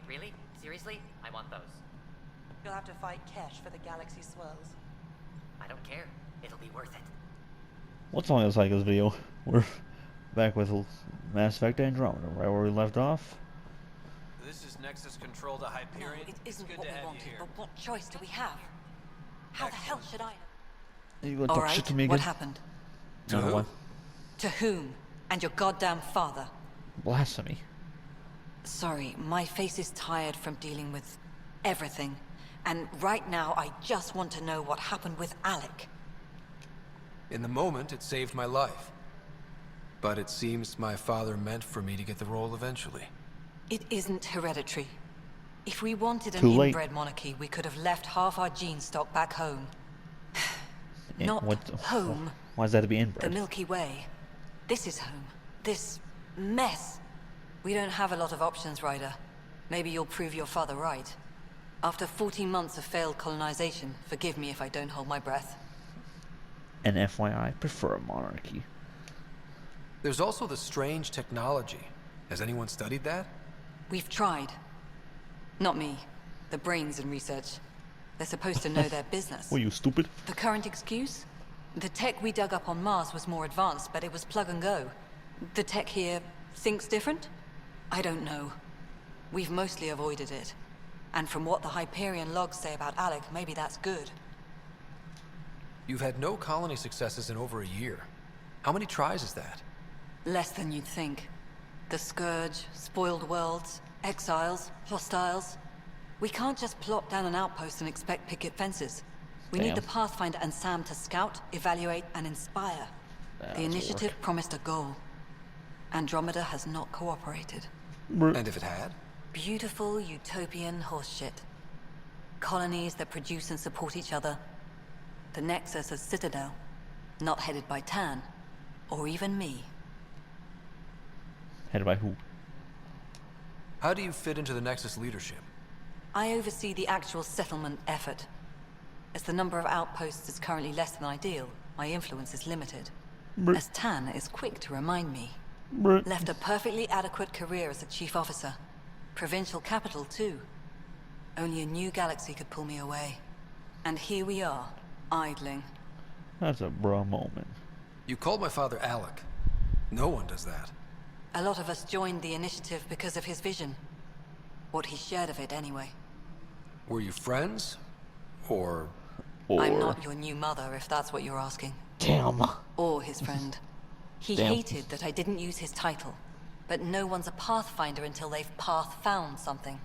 Really? Seriously? I want those. You'll have to fight Kesh for the galaxy swirls. I don't care. It'll be worth it. What's on this Cycles video? We're back with Mass Effect Andromeda, right where we left off. This is Nexus Control to Hyperion. No, it isn't good what to we have wanted, you here. but what choice do we have? How the hell should I know? You gonna talk shit to me again? What happened? No, no, what? To whom? And your goddamn father. Blasphemy. Sorry, my face is tired from dealing with everything. And right now, I just want to know what happened with Alec. In the moment, it saved my life. But it seems my father meant for me to get the role eventually. It isn't hereditary. If we wanted an Too late. inbred monarchy, we could have left half our gene stock back home. Not home. Why is that to be The inbred? Milky Way. This is home. This mess. We don't have a lot of options, Ryder. Maybe you'll prove your father right. After 14 months of failed colonization, forgive me if I don't hold my breath. And FYI, I prefer a monarchy. There's also the strange technology. Has anyone studied that? We've tried. Not me. The brains in research. They're supposed to know their business. Were you stupid? The current excuse? The tech we dug up on Mars was more advanced, but it was plug and go. The tech here thinks different? I don't know. We've mostly avoided it. And from what the Hyperion logs say about Alec, maybe that's good. You've had no colony successes in over a year. How many tries is that? Less than you'd think. The Scourge, spoiled worlds, exiles, hostiles. We can't just plop down an outpost and expect picket fences. We need the Pathfinder and Sam to scout, evaluate, and inspire. The initiative promised a goal. Andromeda has not cooperated. And if it had? Beautiful utopian horseshit. Colonies that produce and support each other. The Nexus as Citadel, not headed by Tan, or even me. Headed by who? How do you fit into the Nexus leadership? I oversee the actual settlement effort. As the number of outposts is currently less than ideal, my influence is limited. As Tan is quick to remind me. Left a perfectly adequate career as a chief officer. Provincial capital, too. Only a new galaxy could pull me away. And here we are, idling. That's a bruh moment. You called my father Alec. No one does that. A lot of us joined the initiative because of his vision. What he shared of it, anyway. Were you friends? Or... I'm not your new mother, if that's what you're asking. Damn. Or his friend. He hated that I didn't use his title. But no one's a Pathfinder until they've path-found something.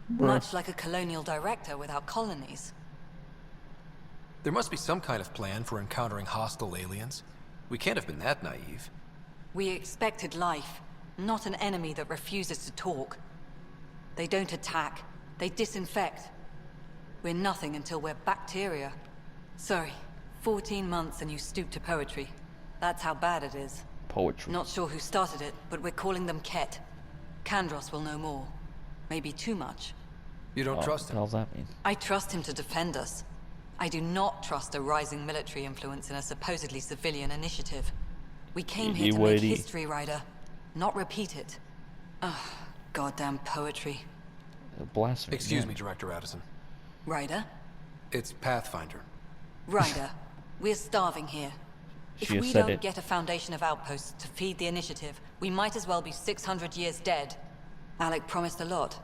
Much like a colonial director without colonies. There must be some kind of plan for encountering hostile aliens. We can't have been that naive. We expected life, not an enemy that refuses to talk. They don't attack, they disinfect. We're nothing until we're bacteria. Sorry, 14 months and you stoop to poetry. That's how bad it is. Poetry. Not sure who started it, but we're calling them Ket. Kandros will know more. Maybe too much. You don't trust What him? the hell's that mean? I trust him to defend us. I do not trust a rising military influence in a supposedly civilian initiative. We came here to make history, Ryder, not repeat it. Ugh, goddamn poetry. Blasphemy. Excuse me, Director Addison. Ryder? It's Pathfinder. Ryder, we're starving here. If She has we said don't it. get a foundation of outposts to feed the initiative, we might as well be 600 years dead. Alec promised a lot.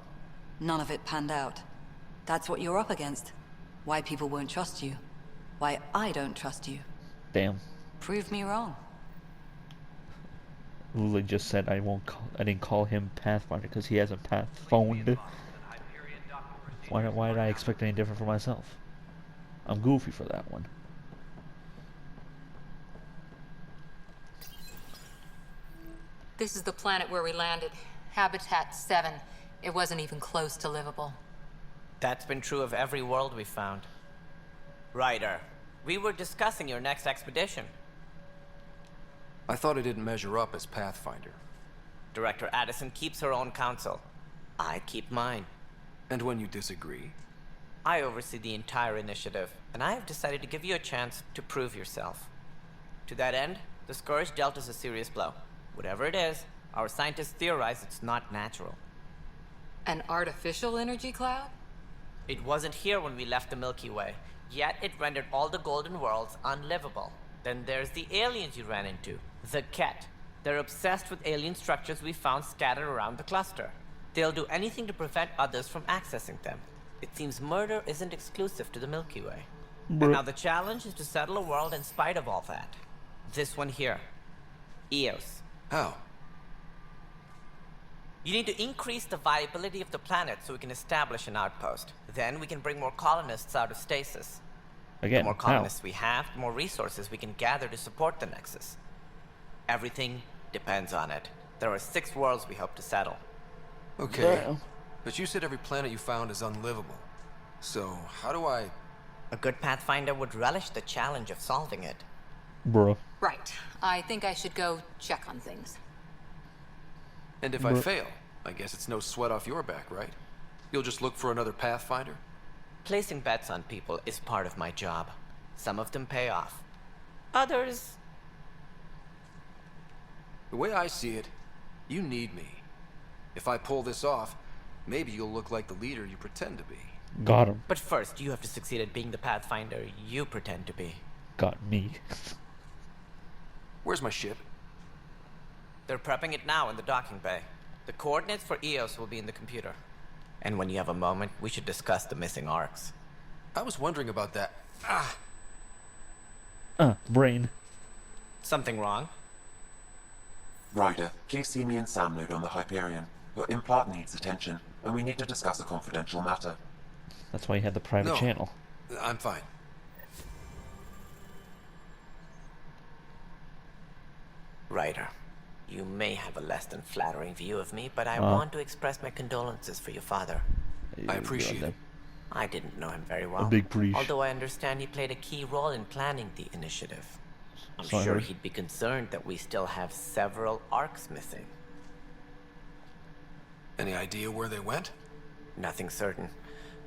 None of it panned out. That's what you're up against. Why people won't trust you. Why I don't trust you. Damn. Prove me wrong. Lula just said I didn't call him Pathfinder because he hasn't pathphoned. Why did I expect any different for myself? I'm goofy for that one. This is the planet where we landed. Habitat 7. It wasn't even close to livable. That's been true of every world we've found. Ryder, we were discussing your next expedition. I thought it didn't measure up as Pathfinder. Director Addison keeps her own counsel. I keep mine. And when you disagree? I oversee the entire initiative, and I have decided to give you a chance to prove yourself. To that end, the Scourge dealt us a serious blow. Whatever it is, our scientists theorize it's not natural. An artificial energy cloud? It wasn't here when we left the Milky Way, yet it rendered all the golden worlds unlivable. Then there's the aliens you ran into, the Ket. They're obsessed with alien structures we found scattered around the cluster. They'll do anything to prevent others from accessing them. It seems murder isn't exclusive to the Milky Way. And now the challenge is to settle a world in spite of all that. This one here. Eos. How? You need to increase the viability of the planet so we can establish an outpost. Then we can bring more colonists out of stasis. Again, The more how? colonists we have, the more resources we can gather to support the Nexus. Everything depends on it. There are 6 worlds we hope to settle. Okay. Damn. But you said every planet you found is unlivable. So, how do I... A good Pathfinder would relish the challenge of solving it. Bruh. Right. I think I should go check on things. And if I fail, I guess it's no sweat off your back, right? You'll just look for another Pathfinder? Placing bets on people is part of my job. Some of them pay off. Others... The way I see it, you need me. If I pull this off, maybe you'll look like the leader you pretend to be. Got him. But first, you have to succeed at being the Pathfinder you pretend to be. Got me. Where's my ship? They're prepping it now in the docking bay. The coordinates for Eos will be in the computer. And when you have a moment, we should discuss the missing arcs. I was wondering about that. Ah! Brain. Something wrong? Ryder, please see me and Sam Node on the Hyperion. Your implant needs attention, and we need to discuss a confidential matter. That's why you had the private No. channel. I'm fine. Ryder, you may have a less than flattering view of me, but I want to express my condolences for your father. I appreciate it. I didn't know him very well. big priest. Although I understand he played a key role in planning the initiative. I'm So I sure heard. he'd be concerned that we still have several arcs missing. Any idea where they went? Nothing certain.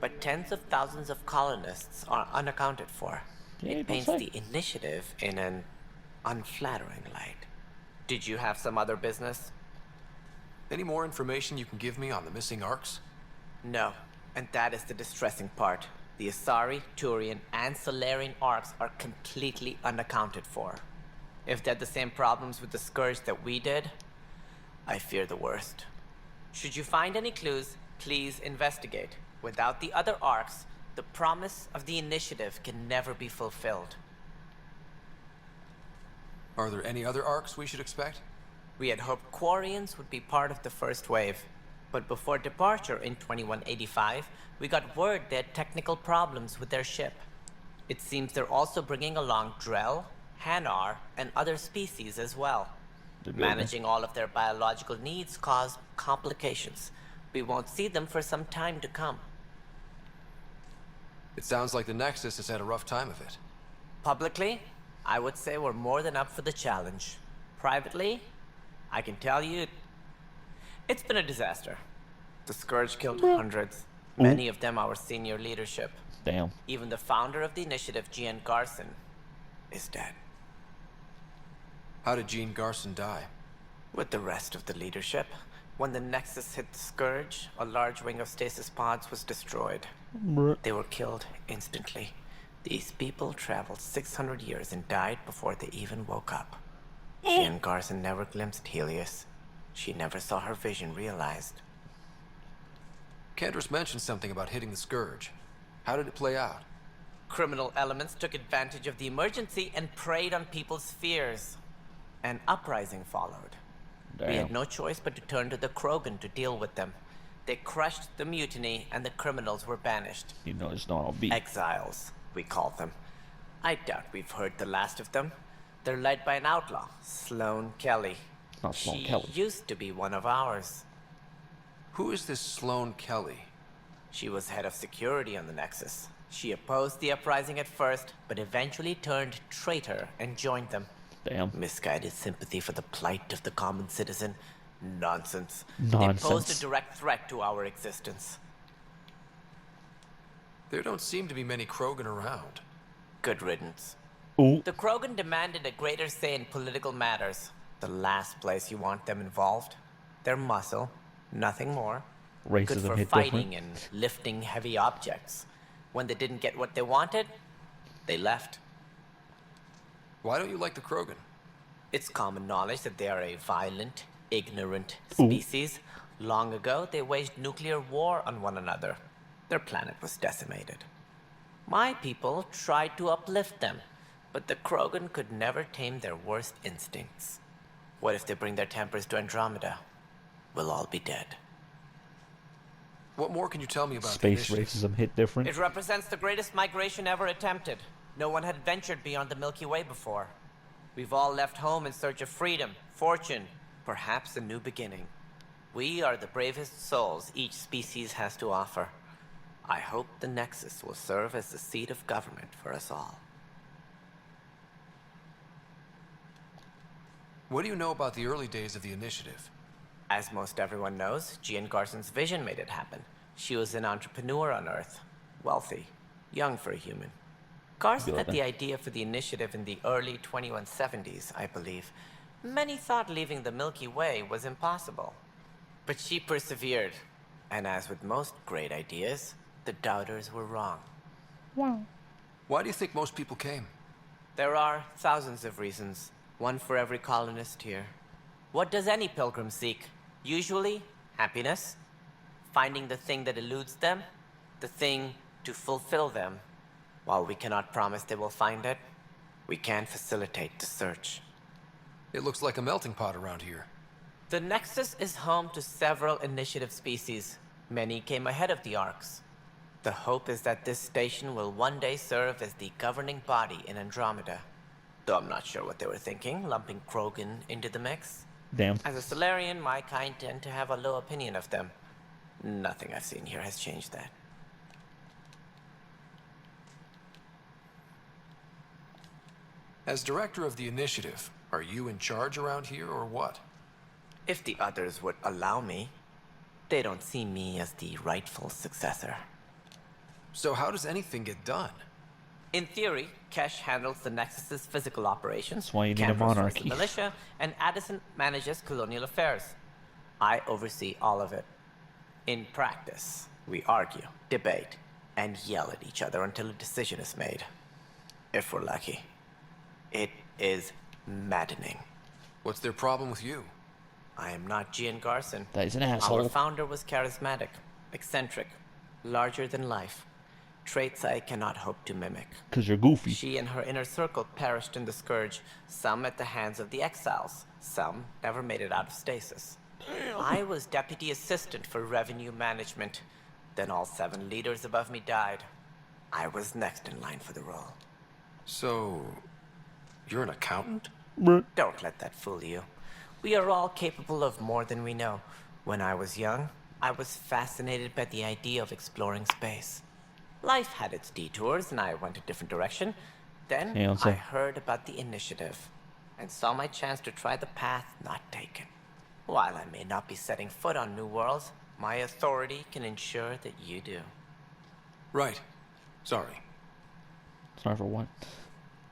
But tens of thousands of colonists are unaccounted for. Yeah, It don't paints say. the initiative in an unflattering light. Did you have some other business? Any more information you can give me on the missing arcs? No. And that is the distressing part. The Asari, Turian, and Solarian arcs are completely unaccounted for. If they had the same problems with the Scourge that we did, I fear the worst. Should you find any clues, please investigate. Without the other arcs, the promise of the initiative can never be fulfilled. Are there any other arcs we should expect? We had hoped Quarians would be part of the first wave. But before departure in 2185, we got word they had technical problems with their ship. It seems they're also bringing along Drell, Hanar, and other species as well. Managing all of their biological needs caused complications. We won't see them for some time to come. It sounds like the Nexus has had a rough time of it. Publicly, I would say we're more than up for the challenge. Privately, I can tell you, it's been a disaster. The Scourge killed hundreds, many of them our senior leadership. Damn. Even the founder of the initiative, Gian Garson, is dead. How did Jean Garson die? With the rest of the leadership, when the Nexus hit the Scourge, a large wing of stasis pods was destroyed. They were killed instantly. These people traveled 600 years and died before they even woke up. Jean Garson never glimpsed Helios. She never saw her vision realized. Cantor's mentioned something about hitting the Scourge. How did it play out? Criminal elements took advantage of the emergency and preyed on people's fears. An uprising followed. We had Damn. no choice but to turn to the Krogan to deal with them. They crushed the mutiny and the criminals were banished. You know it's not all beat. Exiles, we call them. I doubt we've heard the last of them. They're led by an outlaw, Sloane Kelly. Not Sloane She Kelly. used to be one of ours. Who is this Sloane Kelly? She was head of security on the Nexus. She opposed the uprising at first, but eventually turned traitor and joined them. Damn. Misguided sympathy for the plight of the common citizen? Nonsense. Nonsense. They posed a direct threat to our existence. There don't seem to be many Krogan around. Good riddance. Ooh. The Krogan demanded a greater say in political matters. The last place you want them involved. Their muscle, nothing more. Good Racism for hit fighting different. and lifting heavy objects. When they didn't get what they wanted, they left. Why don't you like the Krogan? It's common knowledge that they are a violent, ignorant Ooh. species. Long ago, they waged nuclear war on one another. Their planet was decimated. My people tried to uplift them, but the Krogan could never tame their worst instincts. What if they bring their tempers to Andromeda? We'll all be dead. What more can you tell me about the Space initiative? racism hit different. It represents the greatest migration ever attempted. No one had ventured beyond the Milky Way before. We've all left home in search of freedom, fortune, perhaps a new beginning. We are the bravest souls each species has to offer. I hope the Nexus will serve as the seat of government for us all. What do you know about the early days of the initiative? As most everyone knows, Jean Garson's vision made it happen. She was an entrepreneur on Earth. Wealthy. Young for a human. Garson had the idea for the initiative in the early 2170s, I believe. Many thought leaving the Milky Way was impossible. But she persevered. And as with most great ideas, the doubters were wrong. Why do you think most people came? There are thousands of reasons, one for every colonist here. What does any pilgrim seek? Usually, happiness, finding the thing that eludes them, the thing to fulfill them. While we cannot promise they will find it, we can facilitate the search. It looks like a melting pot around here. The Nexus is home to several initiative species. Many came ahead of the Arks. The hope is that this station will one day serve as the governing body in Andromeda. Though I'm not sure what they were thinking, lumping Krogan into the mix. Damn. As a Solarian, my kind tend to have a low opinion of them. Nothing I've seen here has changed that. As director of the initiative, are you in charge around here or what? If the others would allow me, they don't see me as the rightful successor. So how does anything get done? In theory, Kesh handles the Nexus's physical operations, That's why you need a Canvas runs monarchy. the militia, and Addison manages colonial affairs. I oversee all of it. In practice, we argue, debate, and yell at each other until a decision is made. If we're lucky. It is maddening. What's their problem with you? I am not Gian Garson. That is an Our asshole. founder was charismatic, eccentric, larger than life. Traits I cannot hope to mimic. Because you're goofy. She and her inner circle perished in the Scourge, some at the hands of the Exiles, some never made it out of stasis. I was deputy assistant for revenue management. Then all 7 leaders above me died. I was next in line for the role. So, you're an accountant? Don't let that fool you. We are all capable of more than we know. When I was young, I was fascinated by the idea of exploring space. Life had its detours, and I went a different direction. Then Yeah, so- I heard about the initiative, and saw my chance to try the path not taken. While I may not be setting foot on new worlds, my authority can ensure that you do. Right. Sorry. Sorry for what?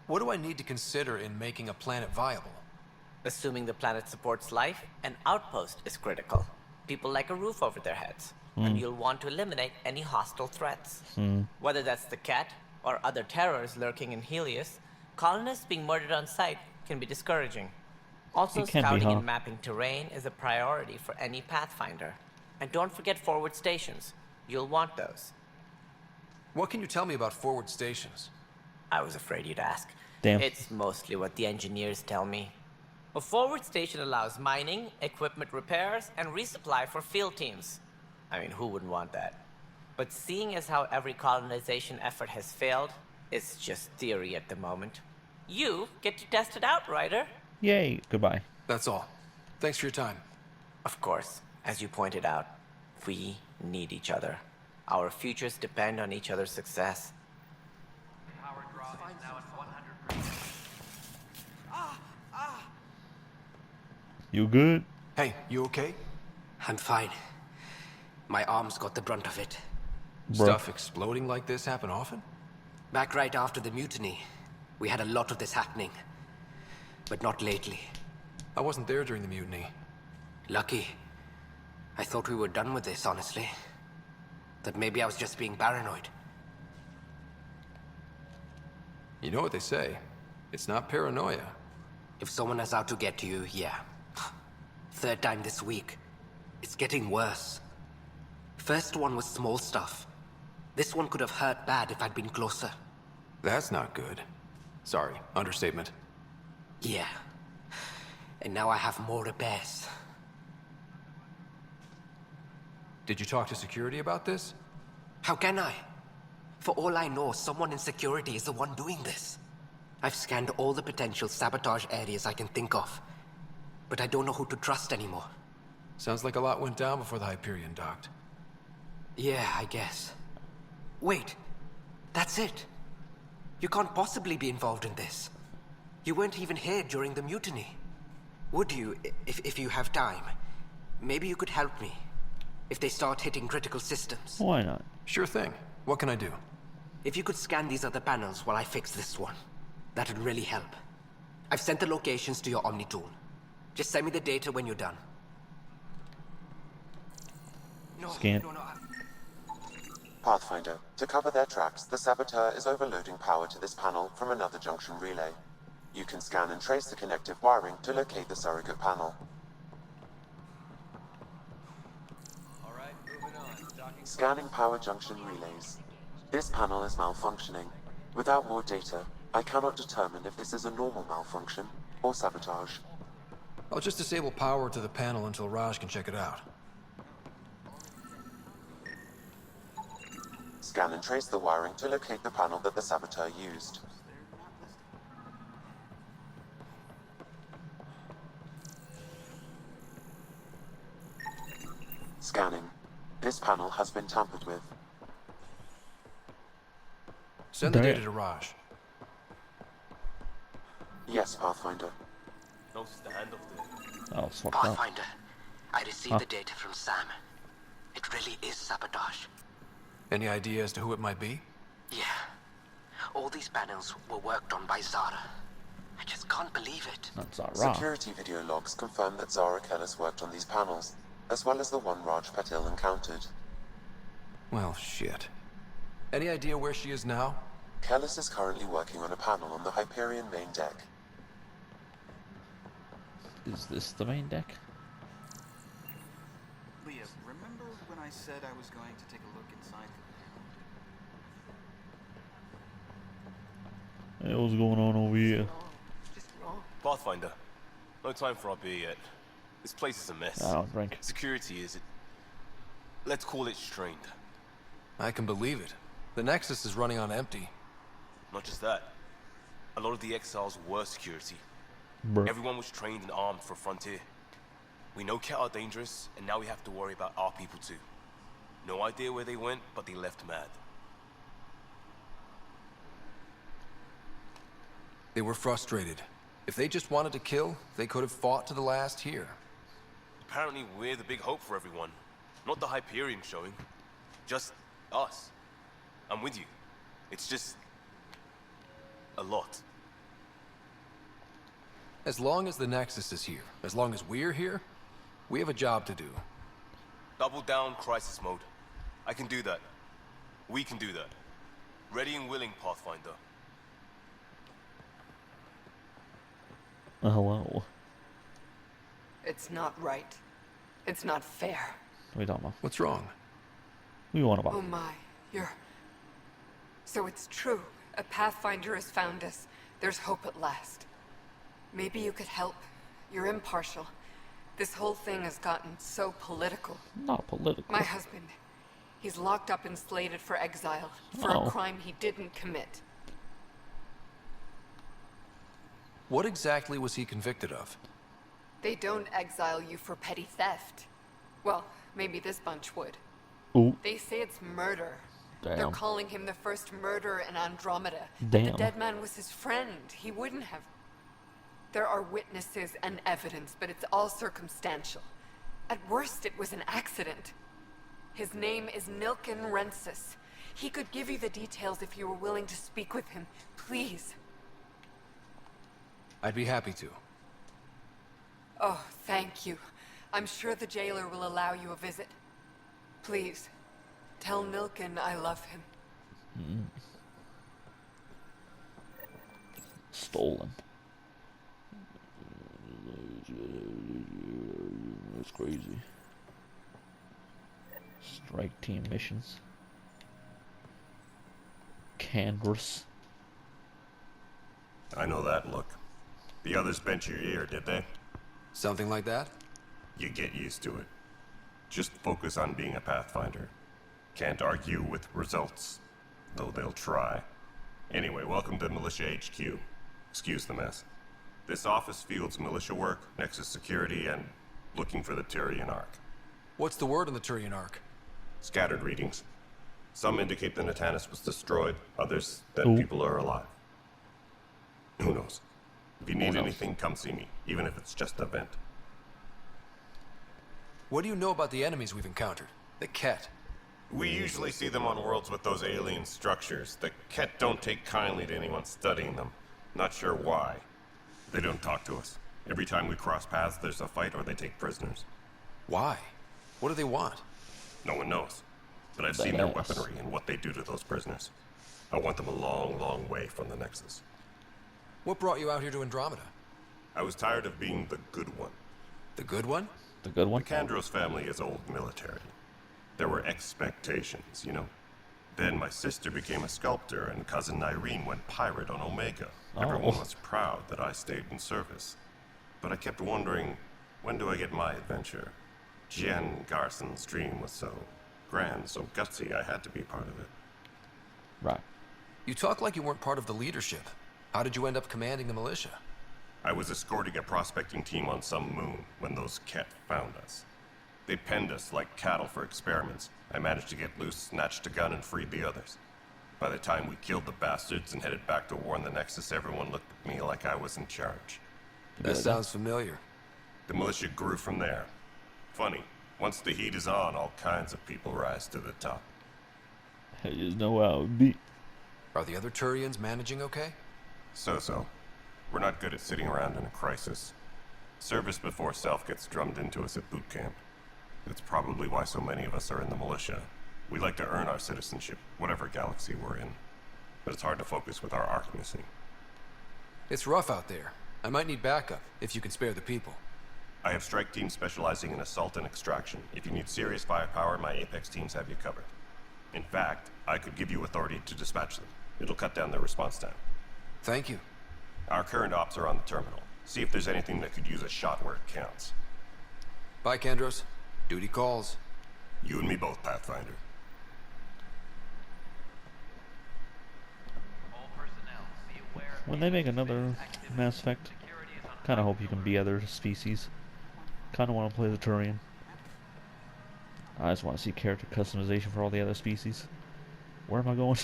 What do I need to consider in making a planet viable? Assuming the planet supports life, an outpost is critical. People like a roof over their heads. And you'll want to eliminate any hostile threats. Whether that's the cat or other terrors lurking in Helios, colonists being murdered on sight can be discouraging. Also, It can be, scouting huh? and mapping terrain is a priority for any Pathfinder. And don't forget forward stations. You'll want those. What can you tell me about forward stations? I was afraid you'd ask. Damn. It's mostly what the engineers tell me. A forward station allows mining, equipment repairs, and resupply for field teams. I mean, who wouldn't want that? But seeing as how every colonization effort has failed, it's just theory at the moment. You get to test it out, Ryder. Yay. Goodbye. That's all. Thanks for your time. Of course, as you pointed out, we need each other. Our futures depend on each other's success. You good? Hey, you okay? I'm fine. My arms got the brunt of it. Bruh. Stuff exploding like this happen often? Back right after the mutiny, we had a lot of this happening. But not lately. I wasn't there during the mutiny. Lucky. I thought we were done with this, honestly. That maybe I was just being paranoid. You know what they say. It's not paranoia. If someone is out to get you, yeah. Third time this week. It's getting worse. First one was small stuff. This one could have hurt bad if I'd been closer. That's not good. Sorry, understatement. Yeah. And now I have more repairs. Did you talk to security about this? How can I? For all I know, someone in security is the one doing this. I've scanned all the potential sabotage areas I can think of. But I don't know who to trust anymore. Sounds like a lot went down before the Hyperion docked. Yeah, I guess. Wait. That's it. You can't possibly be involved in this. You weren't even here during the mutiny. Would you, if you have time? Maybe you could help me. If they start hitting critical systems. Why not? Sure thing. What can I do? If you could scan these other panels while I fix this one, that would really help. I've sent the locations to your Omni tool. Just send me the data when you're done. No, Scan. no. Pathfinder, to cover their tracks, the saboteur is overloading power to this panel from another junction relay. You can scan and trace the connective wiring to locate the surrogate panel. Scanning power junction relays. This panel is malfunctioning. Without more data, I cannot determine if this is a normal malfunction or sabotage. I'll just disable power to the panel until Raj can check it out. Scan and trace the wiring to locate the panel that the saboteur used. Scanning. This panel has been tampered with. Send the Damn. data to Raj. Yes, Pathfinder. Oh, it's fucked up. Pathfinder, I received the data from Sam. It really is sabotage. Any idea as to who it might be? Yeah. All these panels were worked on by Zara. I just can't believe it. That's not wrong. Security video logs confirm that Zara Kellis worked on these panels, as well as the one Raj Patil encountered. Well, shit. Any idea where she is now? Kellis is currently working on a panel on the Hyperion main deck. Is this the main deck? Leah, remember when I said I was going to take a look inside the Hey, what's going on over here? Pathfinder, no time for our beer yet. This place is a mess. I don't drink. Security is, let's call it strained. I can believe it. The Nexus is running on empty. Not just that. A lot of the exiles were security. Bruh. Everyone was trained and armed for Frontier. We know Ket are dangerous, and now we have to worry about our people too. No idea where they went, but they left mad. They were frustrated. If they just wanted to kill, they could have fought to the last here. Apparently we're the big hope for everyone. Not the Hyperion showing. Just us. I'm with you. It's just... a lot. As long as the Nexus is here, as long as we're here, we have a job to do. Double down crisis mode. I can do that. We can do that. Ready and willing, Pathfinder. Hello. It's not right. It's not fair. What are you talking about? What's wrong? What do you want about? Oh my, you're... So it's true. A Pathfinder has found us. There's hope at last. Maybe you could help. You're impartial. This whole thing has gotten so political. Not political. My husband, he's locked up and slated for exile for Oh. a crime he didn't commit. What exactly was he convicted of? They don't exile you for petty theft. Well, maybe this bunch would. Ooh. They say it's murder. They're Damn. calling him the first murderer in Andromeda. Damn. The dead man was his friend. He wouldn't have... There are witnesses and evidence, but it's all circumstantial. At worst, it was an accident. His name is Nilken Rensis. He could give you the details if you were willing to speak with him. Please. I'd be happy to. Oh, thank you. I'm sure the jailer will allow you a visit. Please, tell Nilken I love him. Stolen. That's crazy. Strike team missions. Canvas. I know that look. The others bent your ear, did they? Something like that? You get used to it. Just focus on being a Pathfinder. Can't argue with results, though they'll try. Anyway, welcome to Militia HQ. Excuse the mess. This office fields militia work, Nexus security, and looking for the Turian Ark. What's the word on the Turian Ark? Scattered readings. Some indicate the Natanus was destroyed, others that Ooh. people are alive. Who knows? If you need anything, come see me, even if it's just a vent. What do you know about the enemies we've encountered? The Ket. We usually see them on worlds with those alien structures. The Ket don't take kindly to anyone studying them. Not sure why. They don't talk to us. Every time we cross paths, there's a fight or they take prisoners. Why? What do they want? No one knows. But I've seen their weaponry and what they do to those prisoners. I want them a long, long way from the Nexus. What brought you out here to Andromeda? I was tired of being the good one. The good one? The good one? The Kandros family is old military. There were expectations, you know. Then my sister became a sculptor and cousin Irene went pirate on Omega. Everyone was proud that I stayed in service. But I kept wondering, when do I get my adventure? Jen Garson's dream was so grand, so gutsy, I had to be part of it. Right. You talk like you weren't part of the leadership. How did you end up commanding the militia? I was escorting a prospecting team on some moon when those Ket found us. They penned us like cattle for experiments. I managed to get loose, snatched a gun, and freed the others. By the time we killed the bastards and headed back to war in the Nexus, everyone looked at me like I was in charge. That sounds familiar. The militia grew from there. Funny, once the heat is on, all kinds of people rise to the top. I just know how it be. Are the other Turians managing okay? So-so. We're not good at sitting around in a crisis. Service before self gets drummed into us at boot camp. That's probably why so many of us are in the militia. We like to earn our citizenship, whatever galaxy we're in. But it's hard to focus with our arc missing. It's rough out there. I might need backup, if you can spare the people. I have strike teams specializing in assault and extraction. If you need serious firepower, my Apex teams have you covered. In fact, I could give you authority to dispatch them. It'll cut down their response time. Thank you. Our current ops are on the terminal. See if there's anything that could use a shot where it counts. Bye, Kandros. Duty calls. You and me both, Pathfinder. When they make another Mass Effect, kind of hope you can be other species. Kind of want to play the Turian. I just want to see character customization for all the other species. Where am I going?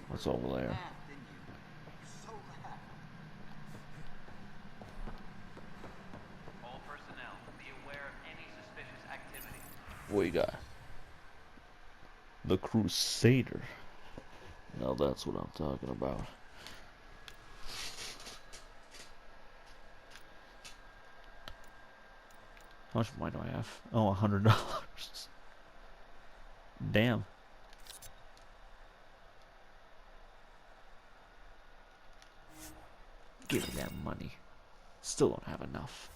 What's over there? What you got? The Crusader. Now that's what I'm talking about. How much money do I have? Oh, $100. Damn. Give me that money. Still don't have enough.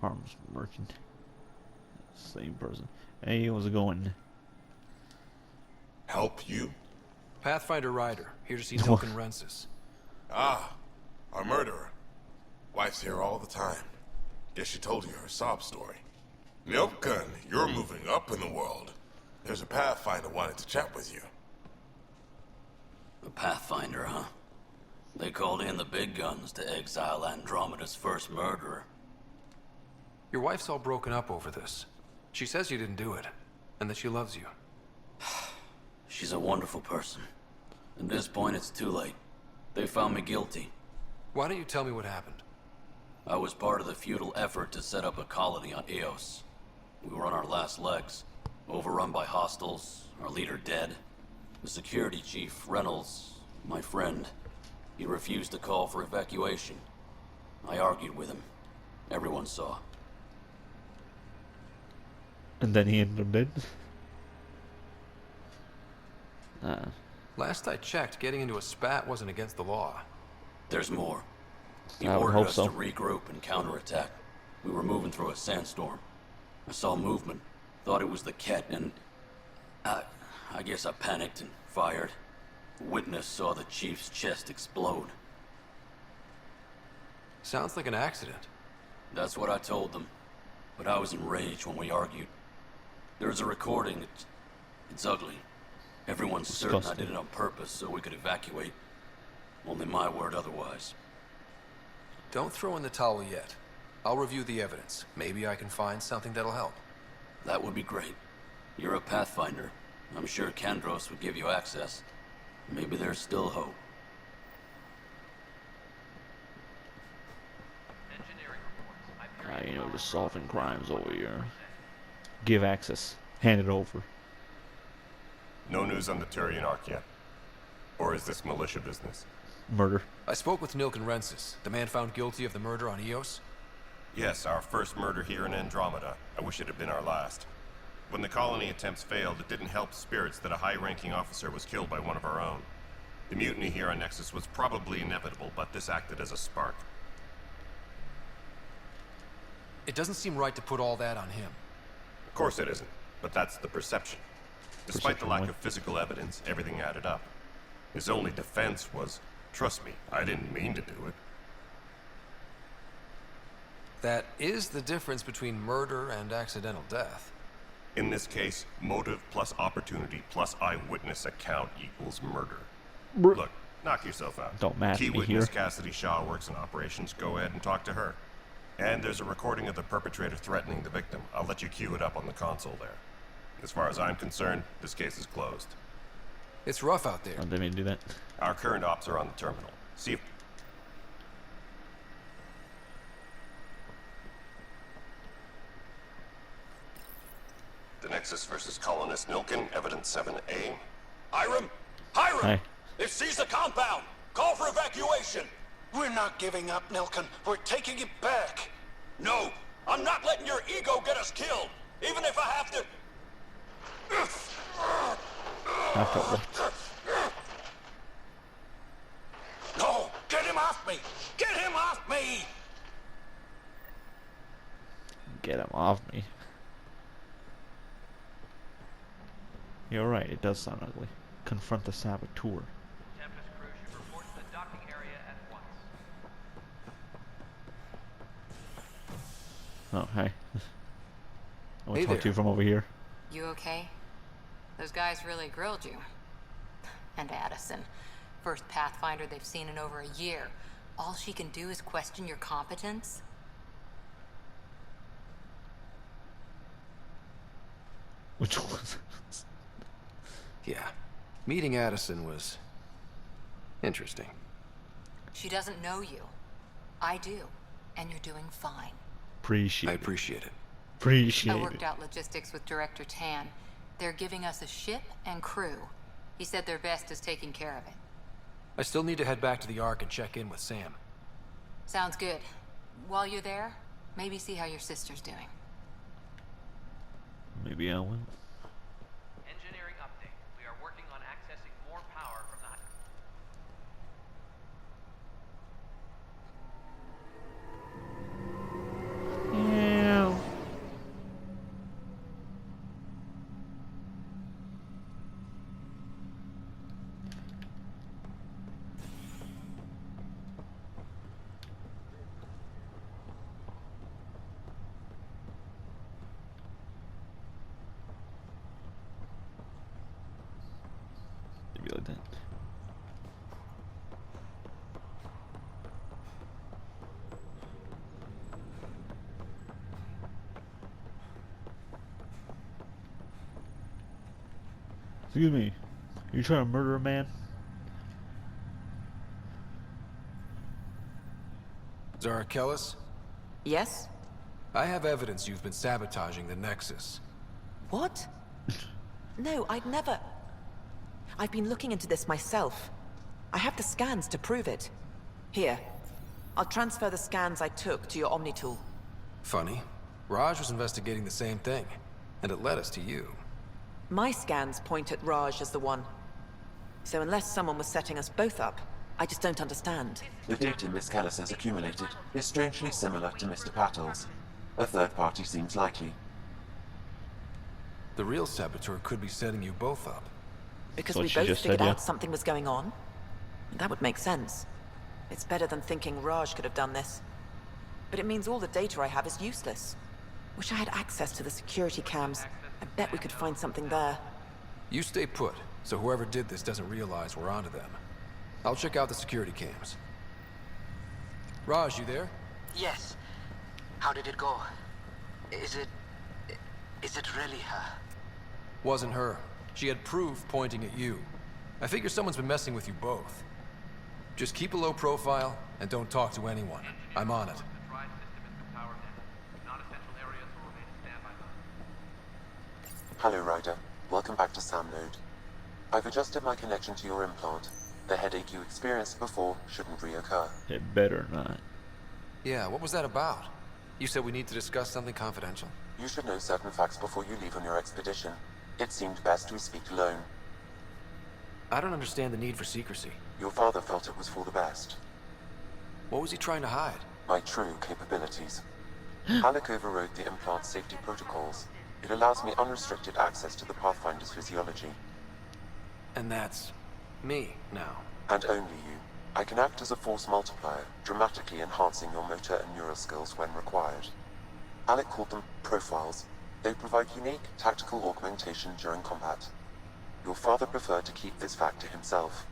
Arms merchant. Same person. Hey, how's it going? Help you? Pathfinder Ryder, here to see Nilken Rensis. Ah, our murderer. Wife's here all the time. Guess she told you her sob story. Nilken, you're moving up in the world. There's a Pathfinder wanting to chat with you. The Pathfinder, huh? They called in the big guns to exile Andromeda's first murderer. Your wife's all broken up over this. She says you didn't do it, and that she loves you. She's a wonderful person. At this point, it's too late. They found me guilty. Why don't you tell me what happened? I was part of the futile effort to set up a colony on Eos. We were on our last legs, overrun by hostiles, our leader dead. The security chief, Reynolds, my friend, he refused to call for evacuation. I argued with him. Everyone saw. And then he ended up dead. Last I checked, getting into a spat wasn't against the law. There's more. He I would ordered hope us so. to regroup and counterattack. We were moving through a sandstorm. I saw movement, thought it was the Ket, and I guess I panicked and fired. A witness saw the chief's chest explode. Sounds like an accident. That's what I told them, but I was enraged when we argued. There's a recording. It's ugly. Everyone's certain I did it on purpose so we could evacuate. Only my word otherwise. Don't throw in the towel yet. I'll review the evidence. Maybe I can find something that'll help. That would be great. You're a Pathfinder. I'm sure Kandros would give you access. Maybe there's still hope. You know, just solving crimes over here. Give access. Hand it over. No news on the Turian Ark yet? Or is this militia business? Murder. I spoke with Nilken Rensis, the man found guilty of the murder on Eos. Yes, our first murder here in Andromeda. I wish it had been our last. When the colony attempts failed, it didn't help spirits that a high-ranking officer was killed by one of our own. The mutiny here on Nexus was probably inevitable, but this acted as a spark. It doesn't seem right to put all that on him. Of course it isn't, but that's the perception. Despite the lack of physical evidence, everything added up. His only defense was, trust me, I didn't mean to do it. That is the difference between murder and accidental death. In this case, motive plus opportunity plus eyewitness account equals murder. Look, knock yourself out. Don't match Key me witness here. Cassidy Shaw works in operations. Go ahead and talk to her. And there's a recording of the perpetrator threatening the victim. I'll let you cue it up on the console there. As far as I'm concerned, this case is closed. It's rough out there. Oh, they made me do that. Our current ops are on the terminal. See if... The Nexus versus Colonist Nilken, Evidence 7A. Hiram! Hiram! Hey. They've seized the compound! Call for evacuation! We're not giving up, Nilken. We're taking it back. No! I'm not letting your ego get us killed! Even if I have to... After what? No! Get him off me! Get him off me! Get him off me. You're right, it does sound ugly. Confront the saboteur. Tempest crew should report to the docking area at once. Oh, hey. I want Hey to talk there. to you from over here. You okay? Those guys really grilled you. And Addison. First Pathfinder they've seen in over a year. All she can do is question your competence? Which was... Yeah. Meeting Addison was... interesting. She doesn't know you. I do. And you're doing fine. Appreciate I it. appreciate it. Appreciate I it. worked out logistics with Director Tan. They're giving us a ship and crew. He said their best is taking care of it. I still need to head back to the Ark and check in with Sam. Sounds good. While you're there, maybe see how your sister's doing. Maybe I will. Engineering update. We are working on accessing more power from the... Yeah. Maybe like that. Excuse me. You trying to murder a man? Zara Kellis? Yes? I have evidence you've been sabotaging the Nexus. What? No, I'd never... I've been looking into this myself. I have the scans to prove it. Here. I'll transfer the scans I took to your Omni tool. Funny. Raj was investigating the same thing, and it led us to you. My scans point at Raj as the one. So unless someone was setting us both up, I just don't understand. The data Miss Callis has accumulated is strangely similar to Mr. Patel's. A third party seems likely. The real saboteur could be setting you both up. Because we both figured out something was going on? That would make sense. It's better than thinking Raj could have done this. But it means all the data I have is useless. Wish I had access to the security cams. I bet we could find something there. You stay put, so whoever did this doesn't realize we're onto them. I'll check out the security cams. Raj, you there? Yes. How did it go? Is it really her? Wasn't her. She had proof pointing at you. I figure someone's been messing with you both. Just keep a low profile, and don't talk to anyone. I'm on it. Hello, Ryder. Welcome back to Sam Node. I've adjusted my connection to your implant. The headache you experienced before shouldn't reoccur. It better not. Yeah, what was that about? You said we need to discuss something confidential. You should know certain facts before you leave on your expedition. It seemed best we speak alone. I don't understand the need for secrecy. Your father felt it was for the best. What was he trying to hide? My true capabilities. Alec overrode the implant's safety protocols. It allows me unrestricted access to the Pathfinder's physiology. And that's... me, now. And only you. I can act as a force multiplier, dramatically enhancing your motor and neural skills when required. Alec called them profiles. They provide unique, tactical augmentation during combat. Your father preferred to keep this fact to himself.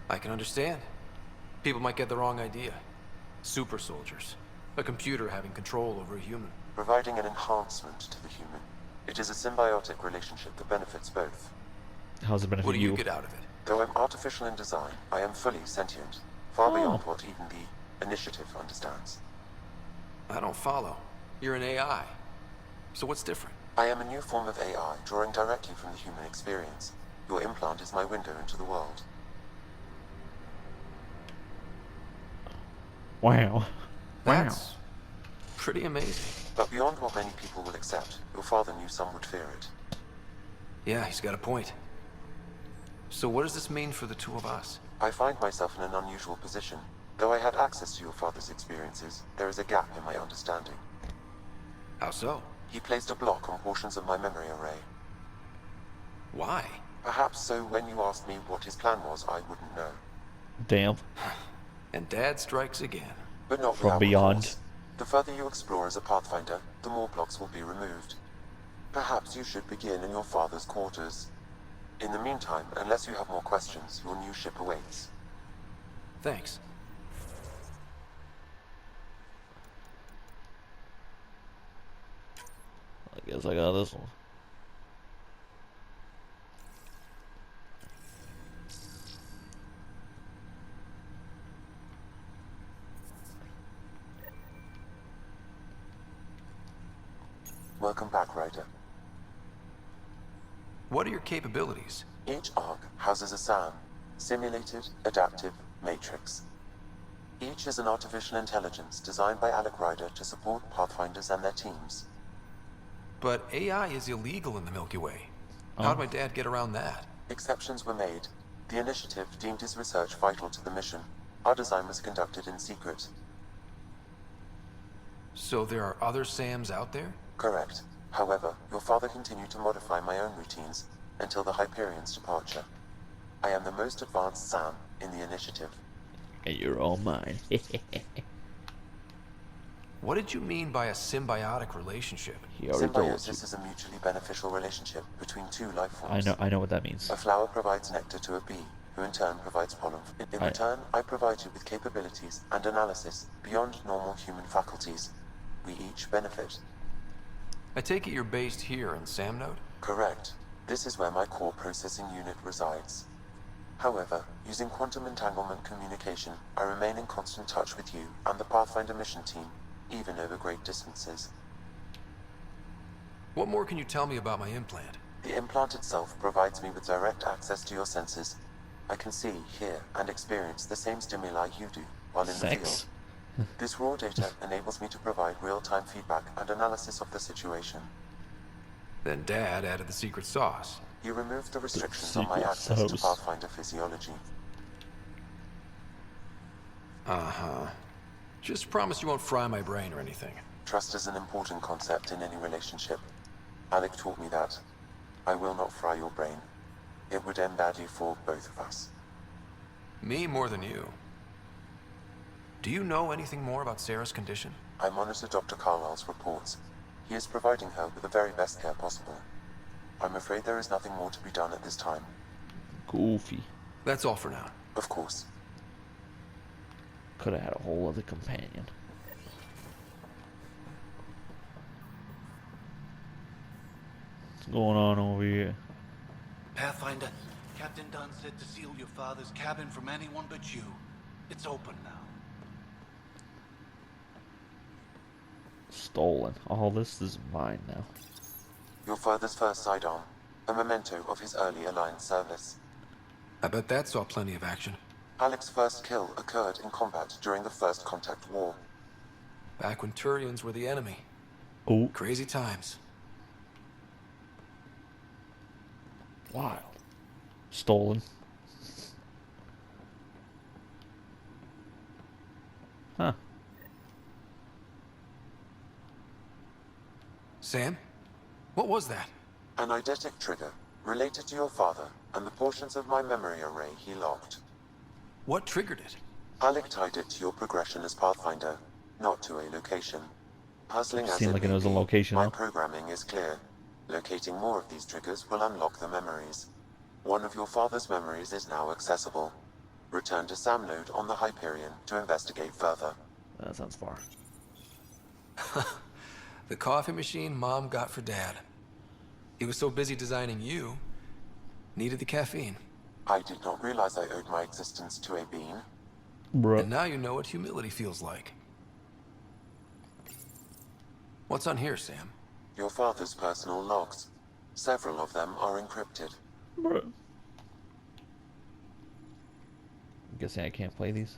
I can understand. People might get the wrong idea. Super soldiers. A computer having control over a human. Providing an enhancement to the human. It is a symbiotic relationship that benefits both. How's it benefit you? What do you get out of it? Though I'm artificial in design, I am fully sentient. Far beyond what even the Initiative understands. I don't follow. You're an AI. So what's different? I am a new form of AI, drawing directly from the human experience. Your implant is my window into the world. Wow. That's pretty amazing. But beyond what many people will accept, your father knew some would fear it. Yeah, he's got a point. So what does this mean for the two of us? I find myself in an unusual position. Though I had access to your father's experiences, there is a gap in my understanding. How so? He placed a block on portions of my memory array. Why? Perhaps so when you asked me what his plan was, I wouldn't know. Damn. And Dad strikes again. But not from beyond. The further you explore as a Pathfinder, the more blocks will be removed. Perhaps you should begin in your father's quarters. In the meantime, unless you have more questions, your new ship awaits. Thanks. I guess I got this one. Welcome back, Ryder. What are your capabilities? Each ARC houses a SAM, Simulated Adaptive Matrix. Each is an artificial intelligence designed by Alec Ryder to support Pathfinders and their teams. But AI is illegal in the Milky Way. How'd my dad get around that? Exceptions were made. The Initiative deemed his research vital to the mission. Our design was conducted in secret. So there are other SAMs out there? Correct. However, your father continued to modify my own routines until the Hyperion's departure. I am the most advanced SAM in the Initiative. And you're all mine. What did you mean by a symbiotic relationship? Symbiosis is a mutually beneficial relationship between two life forms. I know what that means. A flower provides nectar to a bee, who in turn provides pollen. In return, I provide you with capabilities and analysis beyond normal human faculties. We each benefit. I take it you're based here in Sam Node? Correct. This is where my core processing unit resides. However, using quantum entanglement communication, I remain in constant touch with you and the Pathfinder mission team, even over great distances. What more can you tell me about my implant? The implant itself provides me with direct access to your senses. I can see, hear, and experience the same stimuli you do while in the field. This raw data enables me to provide real-time feedback and analysis of the situation. Then Dad added the secret sauce. He removed the restrictions on my access to Pathfinder physiology. Uh-huh. Just promise you won't fry my brain or anything. Trust is an important concept in any relationship. Alec taught me that. I will not fry your brain. It would end badly for both of us. Me more than you. Do you know anything more about Sarah's condition? I monitor Dr. Carlisle's reports. He is providing her with the very best care possible. I'm afraid there is nothing more to be done at this time. Goofy. That's all for now. Of course. Could have had a whole other companion. What's going on over here? Pathfinder, Captain Dunn said to seal your father's cabin from anyone but you. It's open now. Stolen. All this is mine now. Your father's first sidearm, a memento of his early Alliance service. I bet that saw plenty of action. Alec's first kill occurred in combat during the First Contact War. Back when Turians were the enemy. Oh. Crazy times. Wild. Stolen. Huh. Sam? What was that? An eidetic trigger, related to your father, and the portions of my memory array he locked. What triggered it? Alec tied it to your progression as Pathfinder, not to a location. Puzzling as Seemed like it was a may be, location, my though. programming is clear. Locating more of these triggers will unlock the memories. One of your father's memories is now accessible. Return to Sam Node on the Hyperion to investigate further. That sounds far. The coffee machine Mom got for Dad. He was so busy designing you, needed the caffeine. I did not realize I owed my existence to a bean. Bruh. And now you know what humility feels like. What's on here, Sam? Your father's personal logs. Several of them are encrypted. Bruh. I'm guessing I can't play these.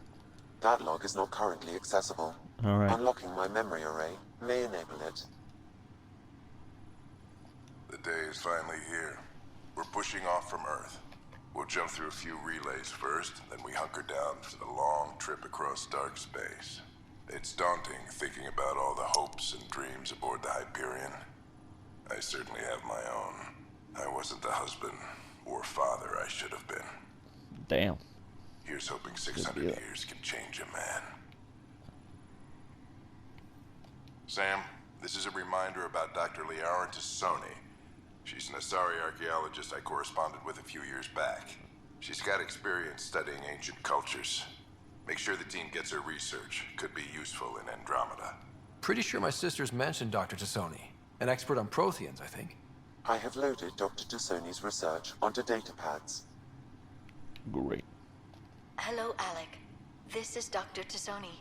That log is not currently accessible. Alright. Unlocking my memory array may enable it. The day is finally here. We're pushing off from Earth. We'll jump through a few relays first, then we hunker down for the long trip across dark space. It's daunting thinking about all the hopes and dreams aboard the Hyperion. I certainly have my own. I wasn't the husband or father I should have been. Damn. Here's hoping 600 years can change a man. Sam, this is a reminder about Dr. Liara Tassoni. She's an Asari archaeologist I corresponded with a few years back. She's got experience studying ancient cultures. Make sure the team gets her research. Could be useful in Andromeda. Pretty sure my sisters mentioned Dr. Tassoni. An expert on Protheans, I think. I have loaded Dr. Tassoni's research onto datapads. Great. Hello, Alec. This is Dr. Tassoni.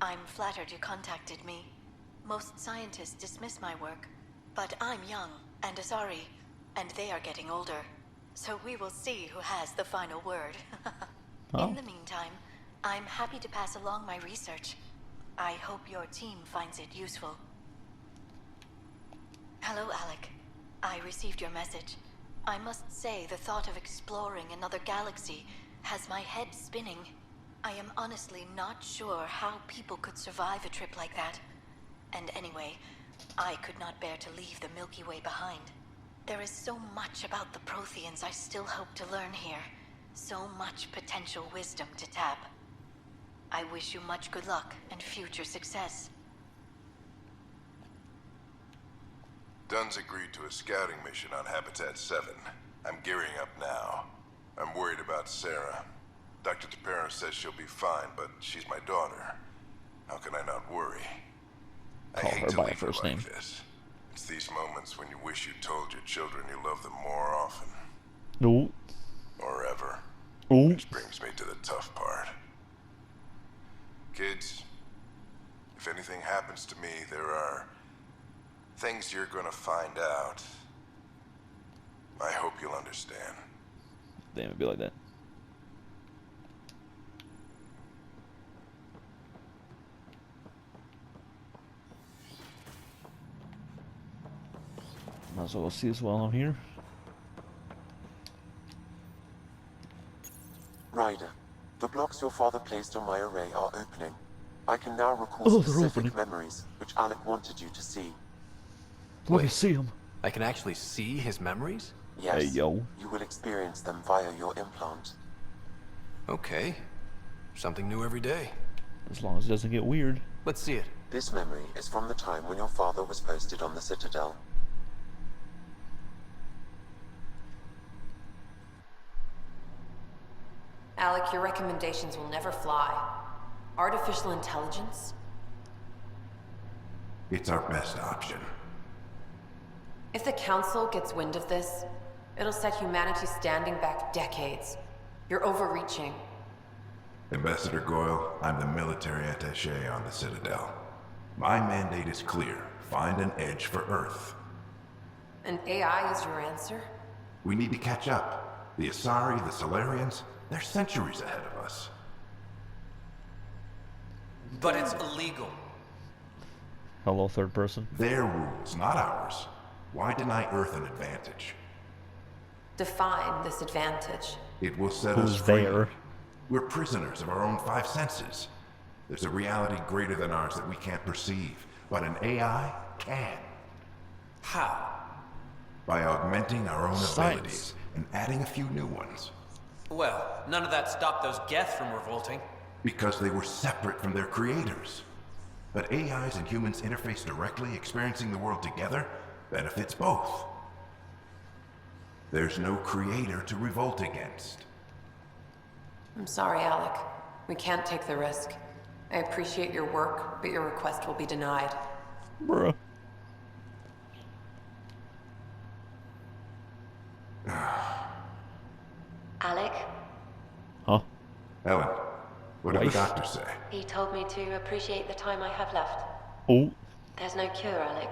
I'm flattered you contacted me. Most scientists dismiss my work, but I'm young and Asari, and they are getting older. So we will see who has the final word. Oh. In the meantime, I'm happy to pass along my research. I hope your team finds it useful. Hello, Alec. I received your message. I must say the thought of exploring another galaxy has my head spinning. I am honestly not sure how people could survive a trip like that. And anyway, I could not bear to leave the Milky Way behind. There is so much about the Protheans I still hope to learn here. So much potential wisdom to tap. I wish you much good luck and future success. Dunn's agreed to a scouting mission on Habitat 7. I'm gearing up now. I'm worried about Sarah. Dr. Tapero says she'll be fine, but she's my daughter. How can I not worry? Call her by her first name. This. It's these moments when you wish you told your children you love them more often. No. Or ever. Oh. Which brings me to the tough part. Kids, if anything happens to me, there are things you're gonna find out. I hope you'll understand. Damn, it'd be like that. Might as well see this while I'm here. Ryder, the blocks your father placed on my array are opening. I can now recall specific memories, which Alec wanted you to see. Let me see them. I can actually see his memories? Yes. Hey, yo. You will experience them via your implant. Okay. Something new every day. As long as it doesn't get weird. Let's see it. This memory is from the time when your father was posted on the Citadel. Alec, your recommendations will never fly. Artificial intelligence? It's our best option. If the Council gets wind of this, it'll set humanity standing back decades. You're overreaching. Ambassador Goyle, I'm the military attaché on the Citadel. My mandate is clear. Find an edge for Earth. And AI is your answer? We need to catch up. The Asari, the Solarians, they're centuries ahead of us. But it's illegal. Hello, third person. Their rules, not ours. Why deny Earth an advantage? Define this advantage. It will set us free. We're prisoners of our own five senses. There's a reality greater than ours that we can't perceive, but an AI can. How? By augmenting our own abilities and adding a few new ones. Well, none of that stopped those Geth from revolting. Because they were separate from their creators. But AIs and humans interface directly, experiencing the world together, benefits both. There's no creator to revolt against. I'm sorry, Alec. We can't take the risk. I appreciate your work, but your request will be denied. Bruh. Alec? Huh? Ellen, what did the doctor say? He told me to appreciate the time I have left. Oh. There's no cure, Alec.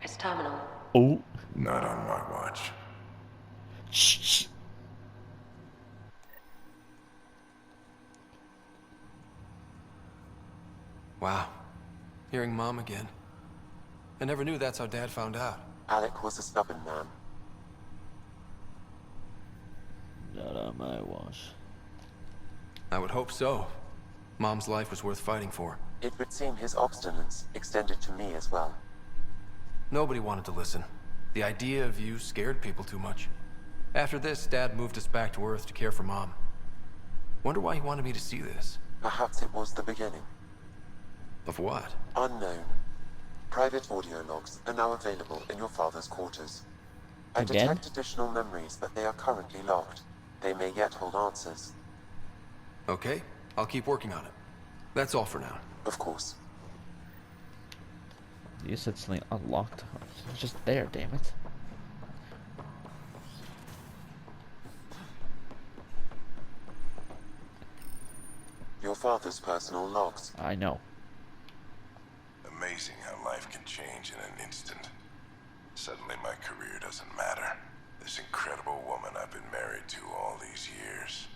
It's terminal. Oh. Not on my watch. Shh. Wow. Hearing Mom again. I never knew that's how Dad found out. Alec was a stubborn man. Not on my watch. I would hope so. Mom's life was worth fighting for. It would seem his obstinance extended to me as well. Nobody wanted to listen. The idea of you scared people too much. After this, Dad moved us back to Earth to care for Mom. Wonder why he wanted me to see this. Perhaps it was the beginning. Of what? Unknown. Private audio logs are now available in your father's quarters. I Again? detect additional memories, but they are currently locked. They may yet hold answers. Okay, I'll keep working on it. That's all for now. Of course. You said something unlocked. It's just there, damn it. Your father's personal logs. I know. Amazing how life can change in an instant. Suddenly my career doesn't matter. This incredible woman I've been married to all these years.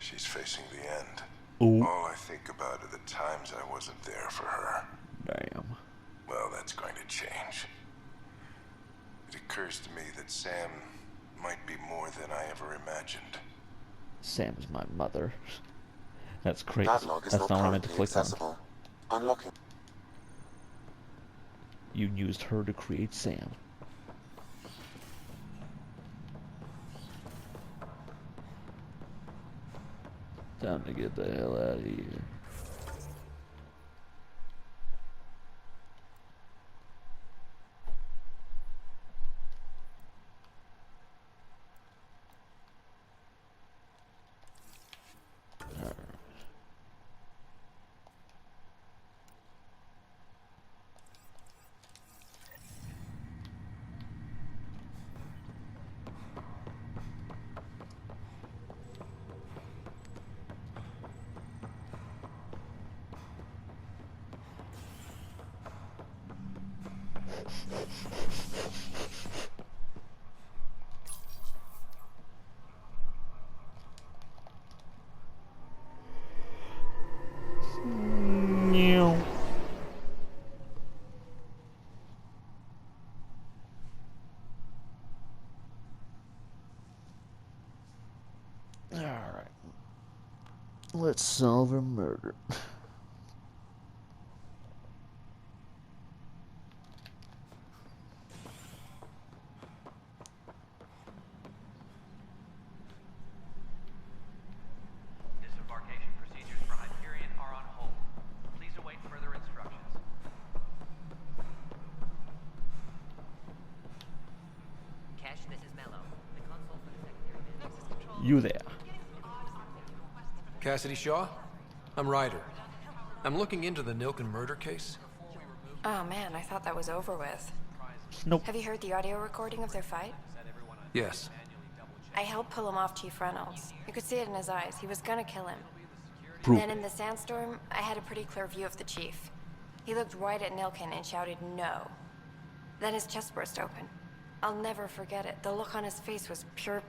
She's facing the end. All I think about are the times I wasn't there for her. Damn. Well, that's going to change. It occurs to me that Sam might be more than I ever imagined. Sam's my mother. That's crazy. That log is That's not not what I meant to currently click on. accessible. Unlocking. You used her to create Sam. Time to get the hell out of here. Alright. Let's solve a murder. Disembarkation procedures for Hyperion are on hold. Please await further instructions. Cash, this is Mello. The console for the secondary. You there. Cassidy Shaw? I'm Ryder. I'm looking into the Nilken murder case. Oh man, I thought that was over with. Nope. Have you heard the audio recording of their fight? Yes. I helped pull him off Chief Reynolds. You could see it in his eyes. He was gonna kill him. Proof. Then in the sandstorm, I had a pretty clear view of the chief. He looked right at Nilken and shouted no. Then his chest burst open. I'll never forget it. The look on his face was pure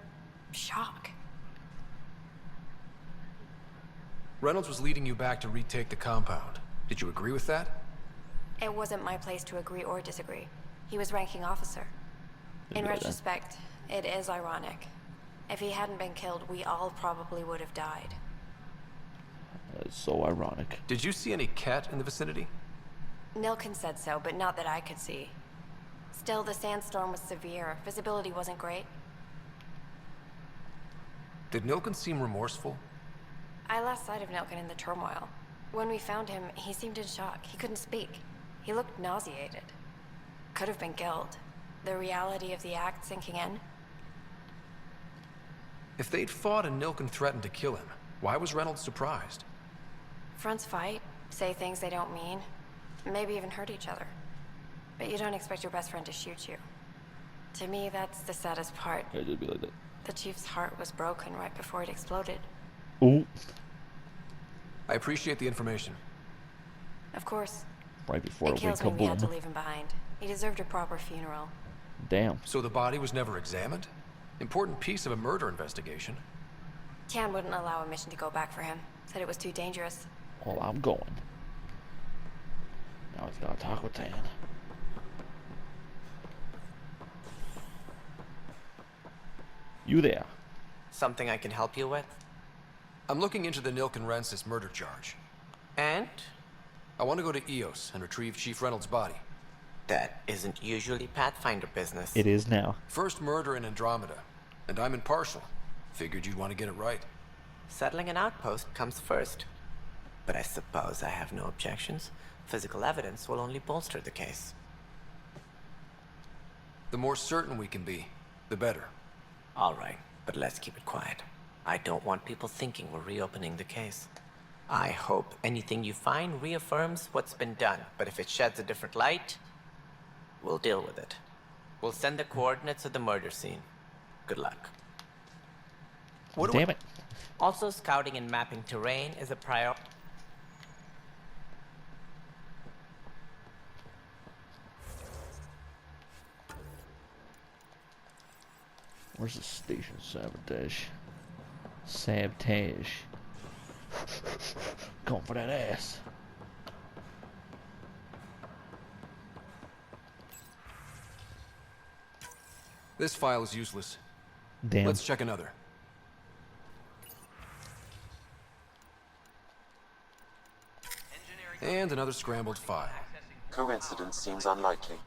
shock. Reynolds was leading you back to retake the compound. Did you agree with that? It wasn't my place to agree or disagree. He was ranking officer. In retrospect, it is ironic. If he hadn't been killed, we all probably would have died. That's so ironic. Did you see any cat in the vicinity? Nilken said so, but not that I could see. Still, the sandstorm was severe. Visibility wasn't great. Did Nilken seem remorseful? I lost sight of Nilken in the turmoil. When we found him, he seemed in shock. He couldn't speak. He looked nauseated. Could have been guilt. The reality of the act sinking in. If they'd fought and Nilken threatened to kill him, why was Reynolds surprised? Fronts fight, say things they don't mean, maybe even hurt each other. But you don't expect your best friend to shoot you. To me, that's the saddest part. Yeah, just be like that. The chief's heart was broken right before it exploded. Ooh. I appreciate the information. Of course. Right before It it went kills me we had to kaboom. leave him behind. He deserved a proper funeral. Damn. So the body was never examined? Important piece of a murder investigation. Tian wouldn't allow a mission to go back for him. Said it was too dangerous. Well, I'm going. Now he's gotta talk with Tan. You there? Something I can help you with? I'm looking into the Nilken Rensis murder charge. And? I want to go to EOS and retrieve Chief Reynolds' body. That isn't usually Pathfinder business. It is now. First murder in Andromeda. And I'm impartial. Figured you'd want to get it right. Settling an outpost comes first. But I suppose I have no objections. Physical evidence will only bolster the case. The more certain we can be, the better. All right, but let's keep it quiet. I don't want people thinking we're reopening the case. I hope anything you find reaffirms what's been done, but if it sheds a different light, we'll deal with it. We'll send the coordinates of the murder scene. Good luck. Damn it. Also, scouting and mapping terrain is a priority. Where's the station? Sabotage. Sabotage. Going for that ass. This file is useless. Damn. Let's check another. And another scrambled file. Coincidence seems unlikely.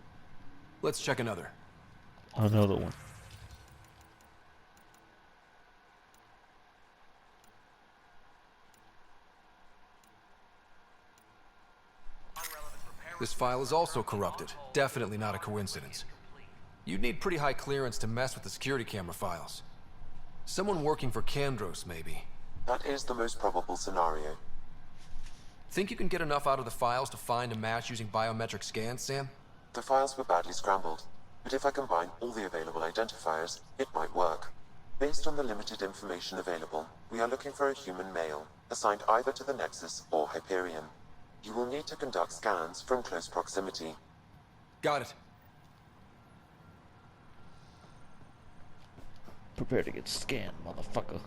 Let's check another. Another one. This file is also corrupted. Definitely not a coincidence. You'd need pretty high clearance to mess with the security camera files. Someone working for Kandros, maybe. That is the most probable scenario. Think you can get enough out of the files to find a match using biometric scans, Sam? The files were badly scrambled, but if I combine all the available identifiers, it might work. Based on the limited information available, we are looking for a human male, assigned either to the Nexus or Hyperion. You will need to conduct scans from close proximity. Got it. Prepare to get scanned, motherfucker.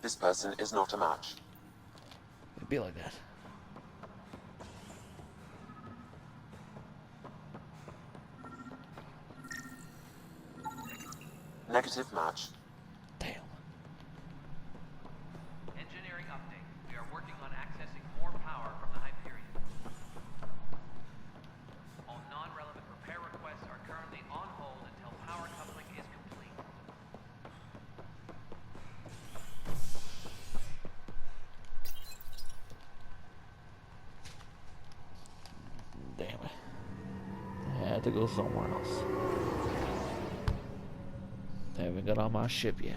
This person is not a match. It'd be like that. Negative match. Damn. Engineering update. We are working on accessing more power from the Hyperion. All non-relevant repair requests are currently on hold until power coupling is complete. Damn it. I had to go somewhere else. I haven't got on my ship yet.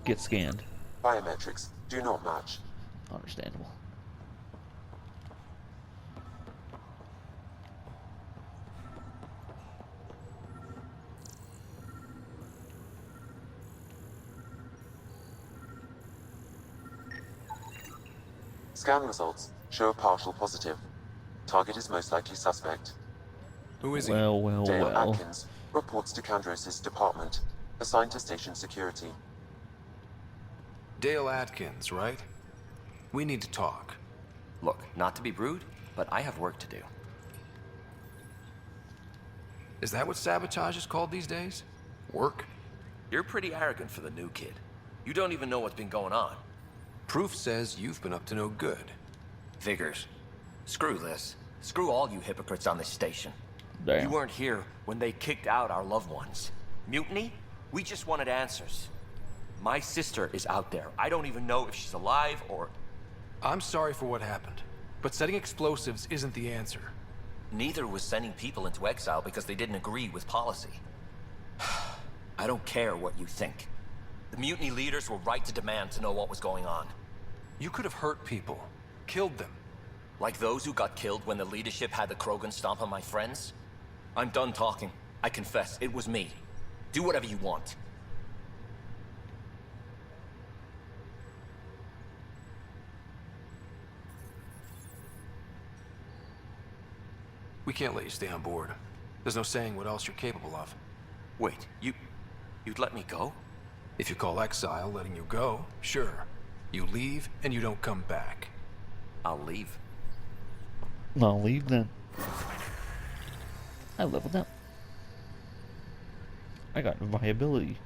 Get scanned. Biometrics do not match. Understandable. Scan results show a partial positive. Target is most likely suspect. Who is he? Dale Atkins reports to Kandros' department, assigned to station security. Dale Atkins, right? We need to talk. Look, not to be rude, but I have work to do. Is that what sabotage is called these days? Work? You're pretty arrogant for the new kid. You don't even know what's been going on. Proof says you've been up to no good. Figures. Screw this. Screw all you hypocrites on this station. Damn. You weren't here when they kicked out our loved ones. Mutiny? We just wanted answers. My sister is out there. I don't even know if she's alive or... I'm sorry for what happened, but setting explosives isn't the answer. Neither was sending people into exile because they didn't agree with policy. I don't care what you think. The mutiny leaders were right to demand to know what was going on. You could have hurt people, killed them. Like those who got killed when the leadership had the Krogan stomp on my friends? I'm done talking. I confess, it was me. Do whatever you want. We can't let you stay on board. There's no saying what else you're capable of. Wait, you'd let me go? If you call exile letting you go, sure. You leave and you don't come back. I'll leave. I'll leave then. I leveled up. I got viability.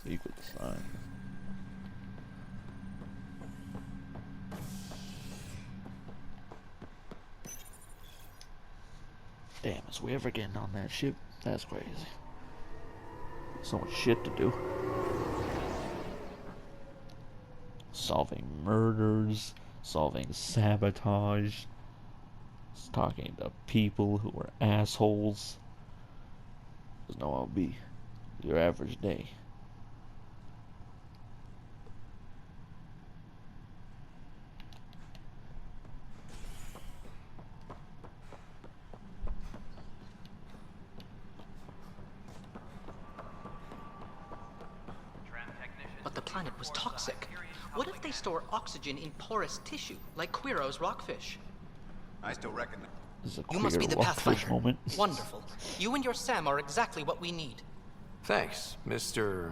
Speak with the sign. Damn, is we ever getting on that ship? That's crazy. So much shit to do. Solving murders, solving sabotage, talking to people who are assholes. Doesn't know how it'll be your average day. But the planet was toxic. What if they store oxygen in porous tissue, like Quiro's rockfish? I still reckon. You must be the Pathfinder. Moment. Wonderful. You and your Sam are exactly what we need. Thanks, Mr.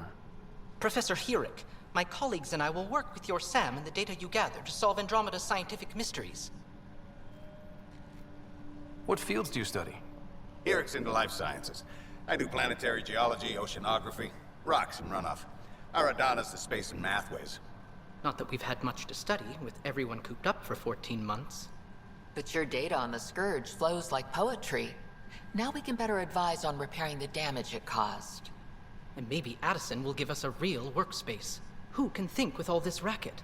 Professor Herrick, my colleagues and I will work with your Sam and the data you gather to solve Andromeda's scientific mysteries. What fields do you study? Eric's into life sciences. I do planetary geology, oceanography, rocks and runoff. Aradana's the space and math whiz. Not that we've had much to study, with everyone cooped up for 14 months. But your data on the Scourge flows like poetry. Now we can better advise on repairing the damage it caused. And maybe Addison will give us a real workspace. Who can think with all this racket?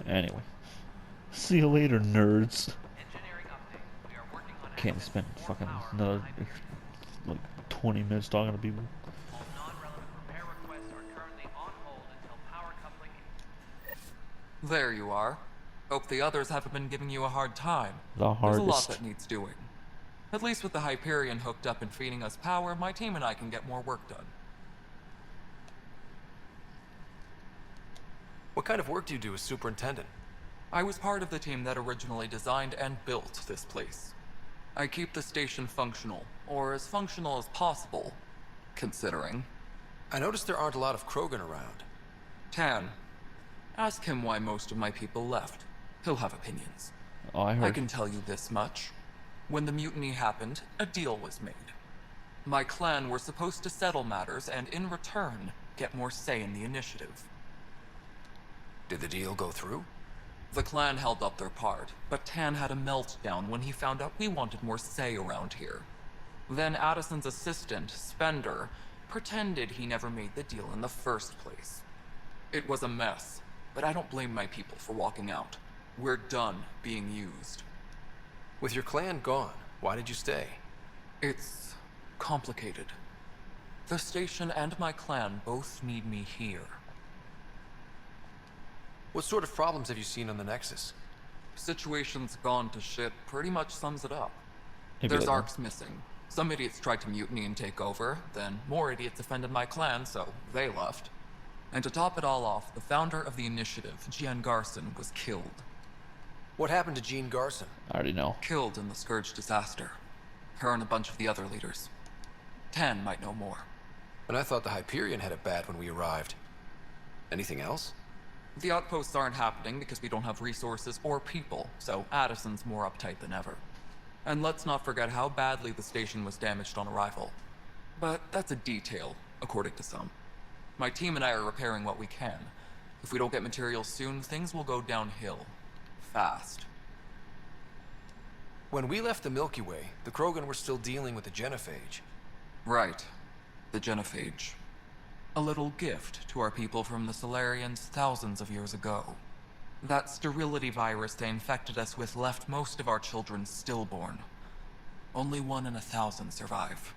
Anyway. See you later, nerds. Can't spend fucking another, like, 20 minutes talking to people. There you are. Hope the others haven't been giving you a hard time. The There's a lot hardest. that needs doing. At least with the Hyperion hooked up and feeding us power, my team and I can get more work done. What kind of work do you do as superintendent? I was part of the team that originally designed and built this place. I keep the station functional, or as functional as possible, considering. I noticed there aren't a lot of Krogan around. Tan, ask him why most of my people left. He'll have opinions. Oh, I heard. I can tell you this much. When the mutiny happened, a deal was made. My clan were supposed to settle matters and in return, get more say in the initiative. Did the deal go through? The clan held up their part, but Tan had a meltdown when he found out we wanted more say around here. Then Addison's assistant, Spender, pretended he never made the deal in the first place. It was a mess, but I don't blame my people for walking out. We're done being used. With your clan gone, why did you stay? It's complicated. The station and my clan both need me here. What sort of problems have you seen on the Nexus? Situation's gone to shit pretty much sums it up. Maybe There's later. arcs missing. Some idiots tried to mutiny and take over, then more idiots offended my clan, so they left. And to top it all off, the founder of the initiative, Jean Garson, was killed. What happened to Jean Garson? I already know. Killed in the Scourge disaster. Her and a bunch of the other leaders. Tan might know more. And I thought the Hyperion had it bad when we arrived. Anything else? The outposts aren't happening because we don't have resources or people, so Addison's more uptight than ever. And let's not forget how badly the station was damaged on arrival. But that's a detail, according to some. My team and I are repairing what we can. If we don't get materials soon, things will go downhill. Fast. When we left the Milky Way, the Krogan were still dealing with the genophage. Right. The genophage. A little gift to our people from the Solarians thousands of years ago. That sterility virus they infected us with left most of our children stillborn. Only 1 in 1,000 survive.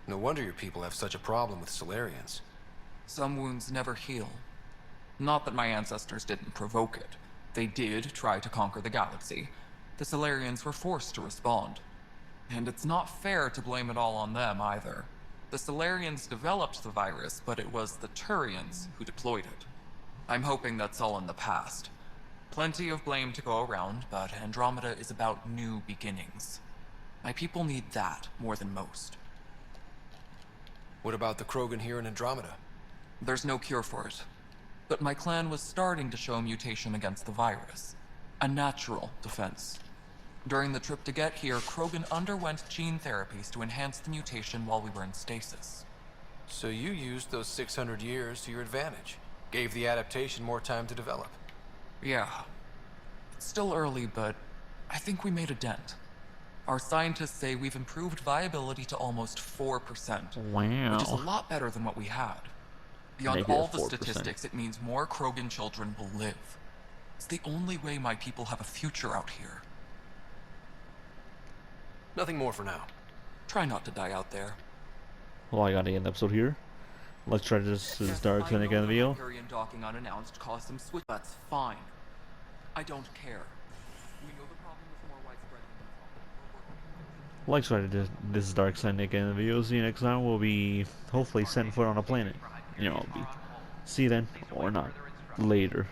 No wonder your people have such a problem with Solarians. Some wounds never heal. Not that my ancestors didn't provoke it. They did try to conquer the galaxy. The Solarians were forced to respond. And it's not fair to blame it all on them either. The Solarians developed the virus, but it was the Turians who deployed it. I'm hoping that's all in the past. Plenty of blame to go around, but Andromeda is about new beginnings. My people need that more than most. What about the Krogan here in Andromeda? There's no cure for it. But my clan was starting to show mutation against the virus. A natural defense. During the trip to get here, Krogan underwent gene therapies to enhance the mutation while we were in stasis. So you used those 600 years to your advantage. Gave the adaptation more time to develop. Yeah. It's still early, but I think we made a dent. Our scientists say we've improved viability to almost 4%. Wow. Which is a lot better than what we had. Beyond Maybe all a the 4%. statistics, it means more Krogan children will live. It's the only way my people have a future out here. Nothing more for now. Try not to die out there. Well, I gotta end the episode here. Let's try this as DarkSideNick in the video. Hyperion docking unannounced caused some switch. That's fine. I don't care. We know the problem is more widespread than Like try to this is DarkSideNick in the video. See you next time. We'll be hopefully setting foot on a planet. You know, see you then or not. Later.